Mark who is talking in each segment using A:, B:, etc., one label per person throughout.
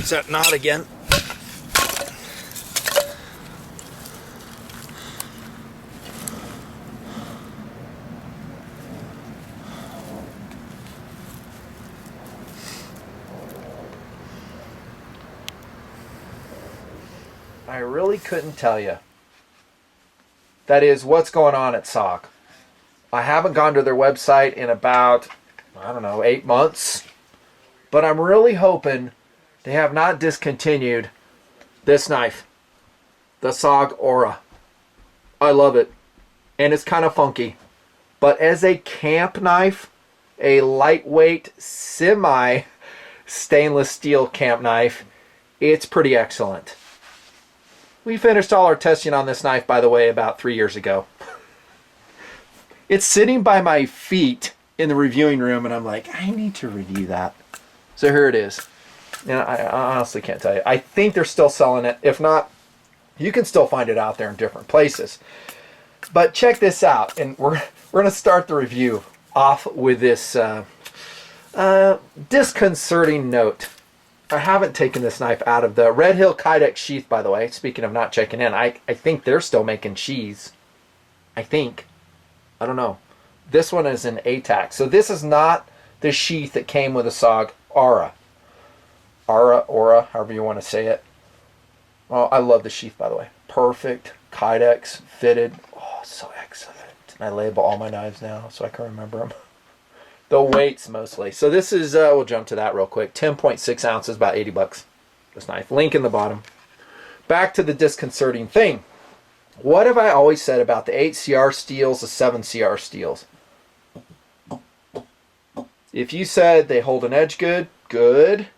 A: lose that knot again. I really couldn't tell you. That is what's going on at SOG. I haven't gone to their website in about, I don't know, 8 months. But I'm really hoping they have not discontinued this knife. The SOG Aura. I love it. And it's kind of funky. But as a camp knife, a lightweight, semi-stainless steel camp knife, it's pretty excellent. We finished all our testing on this knife, by the way, about 3 years ago. It's sitting by my feet in the reviewing room, and I'm like, I need to review that. So here it is. And I honestly can't tell you. I think they're still selling it. If not, you can still find it out there in different places. But check this out, and we're going to start the review off with this disconcerting note. I haven't taken this knife out of the Redhill Kydex sheath, by the way. Speaking of not checking in, I think they're still making sheaths. I think. I don't know. This one is an ATAC. So this is not the sheath that came with a SOG Aura. Aura, however you want to say it. Oh, I love the sheath, by the way. Perfect. Kydex, fitted. Oh, so excellent. And I label all my knives now so I can remember them. The weights mostly. So this is, we'll jump to that real quick. 10.6 ounces, about 80 bucks. This knife. Link in the bottom. Back to the disconcerting thing. What have I always said about the 8CR steels, the 7CR steels? If you said they hold an edge good, good.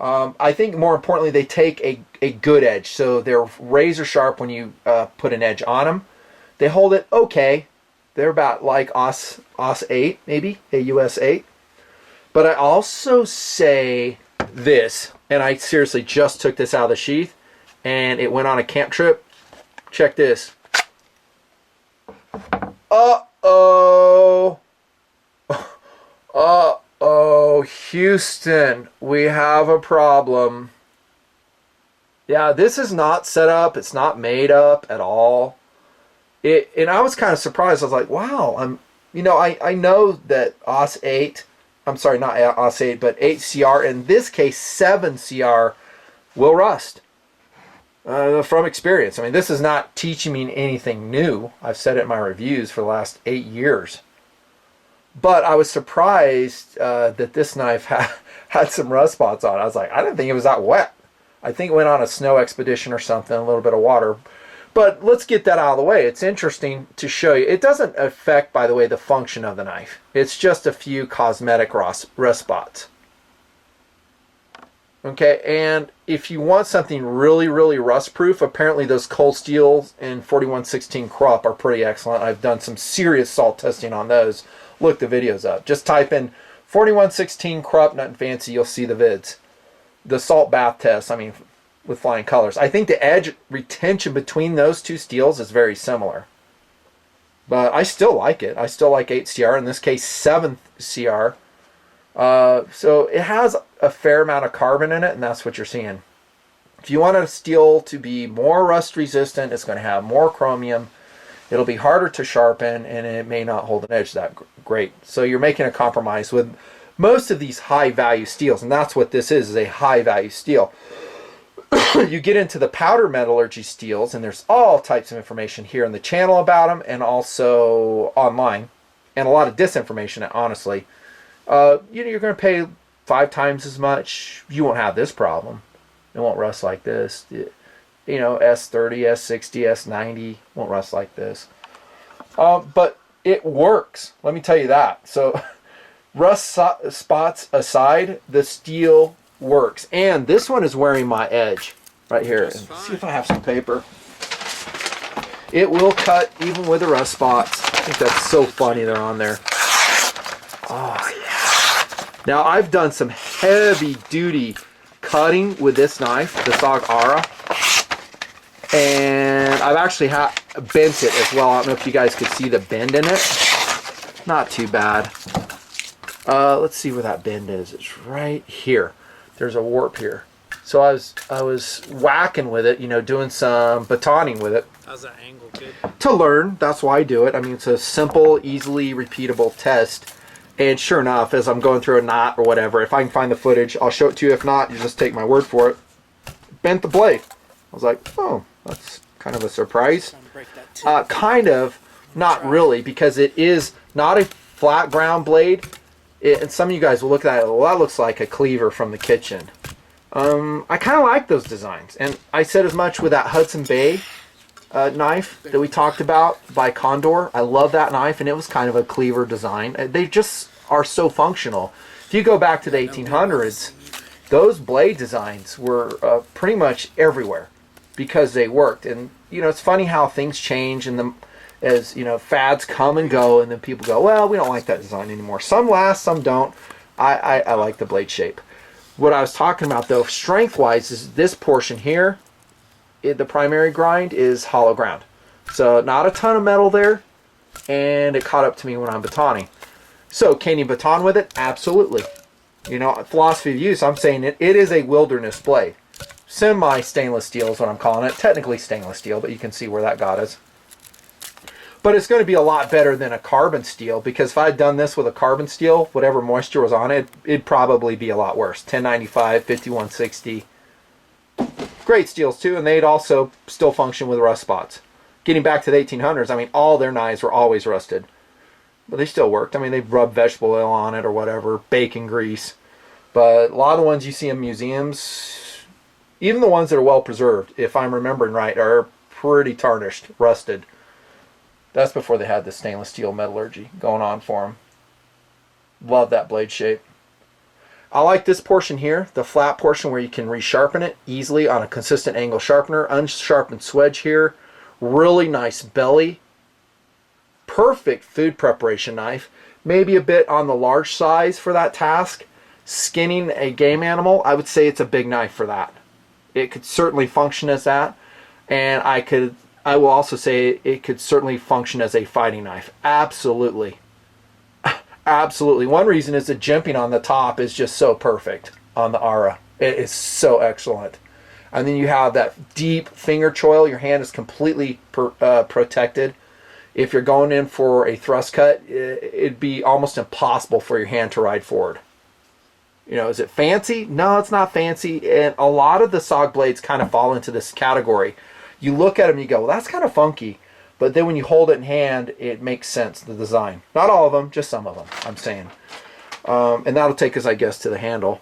A: I think more importantly, they take a good edge. So they're razor sharp when you put an edge on them. They hold it okay. They're about like AUS 8, maybe, a US 8. But I also say this, and I seriously just took this out of the sheath, and it went on a camp trip. Check this. Uh-oh. Uh-oh, Houston, we have a problem. Yeah, this is not set up. It's not made up at all. And I was kind of surprised. I was like, wow, I know that AUS 8, I'm sorry, not AUS 8, but 8CR, in this case 7CR, will rust. From experience. I mean, this is not teaching me anything new. I've said it in my reviews for the last 8 years. But I was surprised that this knife had some rust spots on it. I was like, I didn't think it was that wet. I think it went on a snow expedition or something, a little bit of water. But let's get that out of the way. It's interesting to show you. It doesn't affect, by the way, the function of the knife. It's just a few cosmetic rust spots. Okay, and if you want something really, really rust-proof, apparently those cold steels in 4116 Krupp are pretty excellent. I've done some serious salt testing on those. Look the videos up. Just type in 4116 Krupp Nutnfancy, you'll see the vids. The salt bath test, I mean, with flying colors. I think the edge retention between those two steels is very similar. But I still like it. I still like 8CR, in this case 7CR. So it has a fair amount of carbon in it, and that's what you're seeing. If you want a steel to be more rust resistant, it's going to have more chromium. It'll be harder to sharpen, and it may not hold an edge that great. So you're making a compromise with most of these high value steels, and that's what this is a high value steel. You get into the powder metallurgy steels, and there's all types of information here in the channel about them, and also online, and a lot of disinformation, honestly. You're going to pay 5 times as much. You won't have this problem. It won't rust like this. S30, S60, S90 won't rust like this. But it works. Let me tell you that. So rust spots aside, the steel works. And this one is wearing my edge right here. And see if I have some paper. It will cut even with the rust spots. I think that's so funny they're on there. Oh, yeah. Now, I've done some heavy-duty cutting with this knife, the SOG Aura. And I've actually bent it as well. I don't know if you guys could see the bend in it. Not too bad. Let's see where that bend is. It's right here. There's a warp here. So I was whacking with it, you know, doing some batoning with it.
B: How's that angle good?
A: To learn, that's why I do it. I mean, it's a simple, easily repeatable test. And sure enough, as I'm going through a knot or whatever, if I can find the footage, I'll show it to you. If not, you just take my word for it. Bent the blade. I was like, oh, that's kind of a surprise. Kind of, not really, because it is not a flat ground blade. And some of you guys will look at it, well, that looks like a cleaver from the kitchen. I kind of like those designs. And I said as much with that Hudson Bay knife that we talked about by Condor. I love that knife, and it was kind of a cleaver design. They just are so functional. If you go back to the 1800s, those blade designs were pretty much everywhere because they worked. And you know, it's funny how things change, and as you know, fads come and go, and then people go, well, we don't like that design anymore. Some last, some don't. I like the blade shape. What I was talking about though, strength wise, is this portion here. The primary grind is hollow ground, so not a ton of metal there, and it caught up to me when I'm batoning. So can you baton with it? Absolutely. You know, philosophy of use, I'm saying it is a wilderness blade. Semi stainless steel is what I'm calling it. Technically stainless steel, but you can see where that got us. But it's going to be a lot better than a carbon steel, because if I had done this with a carbon steel, whatever moisture was on it, it'd probably be a lot worse. 1095, 5160. Great steels too, and they'd also still function with rust spots. Getting back to the 1800s, I mean, all their knives were always rusted, but they still worked. I mean, they rubbed vegetable oil on it or whatever, bacon grease. But a lot of the ones you see in museums, even the ones that are well preserved, if I'm remembering right, are pretty tarnished, rusted. That's before they had the stainless steel metallurgy going on for them. Love that blade shape. I like this portion here, the flat portion where you can resharpen it easily on a consistent angle sharpener. Unsharpened swedge here. Really nice belly. Perfect food preparation knife. Maybe a bit on the large size for that task. Skinning a game animal, I would say it's a big knife for that. It could certainly function as that. And I will also say it could certainly function as a fighting knife. Absolutely. Absolutely. One reason is the jimping on the top is just so perfect on the Aura. It is so excellent. And then you have that deep finger choil. Your hand is completely protected. If you're going in for a thrust cut, it'd be almost impossible for your hand to ride forward. You know, is it fancy? No, it's not fancy. And a lot of the SOG blades kind of fall into this category. You look at them and you go, well, that's kind of funky. But then when you hold it in hand, it makes sense, the design. Not all of them, just some of them, I'm saying. And that'll take us, I guess, to the handle.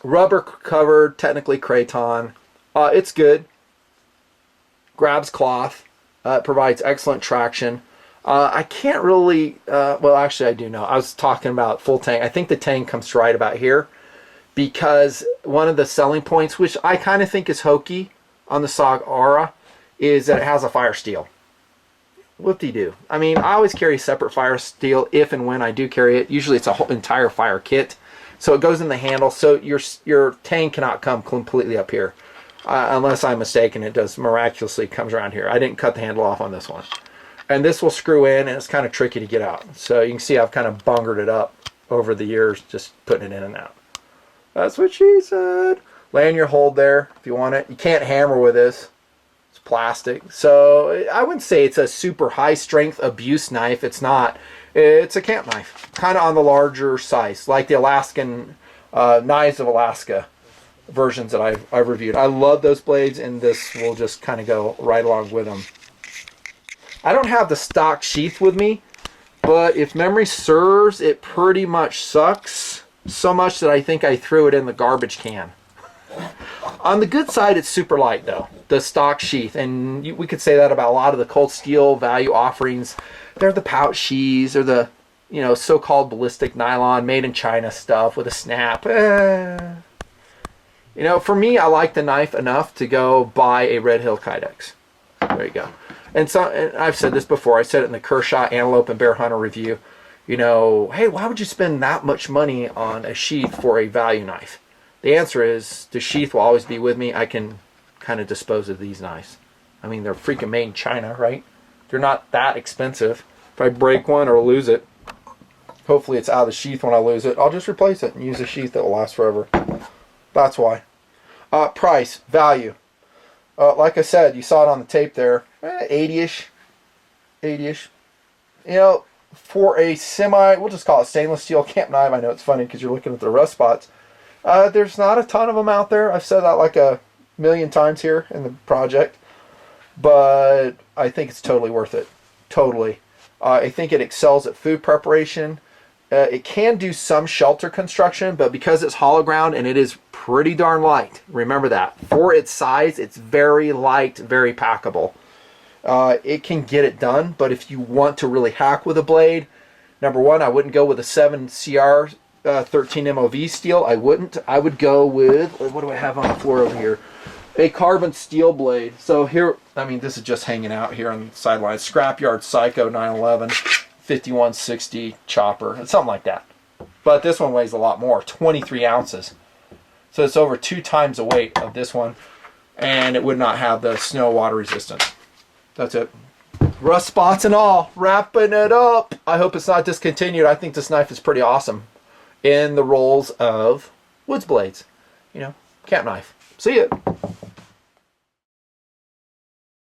A: Rubber covered, technically Kraton. It's good. Grabs cloth. It provides excellent traction. I can't really, well, actually I do know. I was talking about full tang. I think the tang comes to right about here, because one of the selling points, which I kind of think is hokey on the SOG Aura, is that it has a fire steel. Whoop-de-doo. I mean, I always carry separate fire steel if and when I do carry it. Usually it's a whole entire fire kit. So it goes in the handle, so your tang cannot come completely up here. Unless I'm mistaken, it does miraculously comes around here. I didn't cut the handle off on this one. And this will screw in, and it's kind of tricky to get out. So you can see I've kind of bungered it up over the years, just putting it in and out. That's what she said. Lay in your hold there if you want it. You can't hammer with this. Plastic. So I wouldn't say it's a super high strength abuse knife. It's not. It's a camp knife, kind of on the larger size, like the Alaskan Knives of Alaska versions that I've reviewed. I love those blades, and this will just kind of go right along with them. I don't have the stock sheath with me, but if memory serves, it pretty much sucks so much that I think I threw it in the garbage can. On the good side, it's super light though, the stock sheath, and we could say that about a lot of the cold steel value offerings. They're the pouch sheaths, they're the, you know, so-called ballistic nylon, made in China stuff with a snap. You know, for me, I like the knife enough to go buy a Redhill Kydex. There you go. And I've said this before. I said it in the Kershaw Antelope and Bear Hunter review. You know, hey, why would you spend that much money on a sheath for a value knife? The answer is the sheath will always be with me. I can kind of dispose of these knives. I mean, they're freaking made in China, right? They're not that expensive. If I break one or lose it, hopefully it's out of the sheath when I lose it, I'll just replace it and use a sheath that will last forever. That's why. Price, value. Like I said, you saw it on the tape there, 80-ish, 80-ish. You know, for a semi, we'll just call it stainless steel camp knife. I know it's funny because you're looking at the rust spots. There's not a ton of them out there. I've said that like a million times here in the project, but I think it's totally worth it. Totally. I think it excels at food preparation. It can do some shelter construction, but because it's hollow ground and it is pretty darn light, remember that. For its size, it's very light, very packable. It can get it done, but if you want to really hack with a blade, number one, I wouldn't go with a 7CR 13 MOV steel. I wouldn't. I would go with, what do I have on the floor over here? A carbon steel blade. So here, I mean, this is just hanging out here on the sideline. Scrapyard Psycho 911. 5160 chopper, it's something like that. But this one weighs a lot more, 23 ounces. So it's over 2 times the weight of this one, and it would not have the snow water resistance. That's it. Rust spots and all, wrapping it up. I hope it's not discontinued. I think this knife is pretty awesome in the roles of woods blades. You know, camp knife. See ya.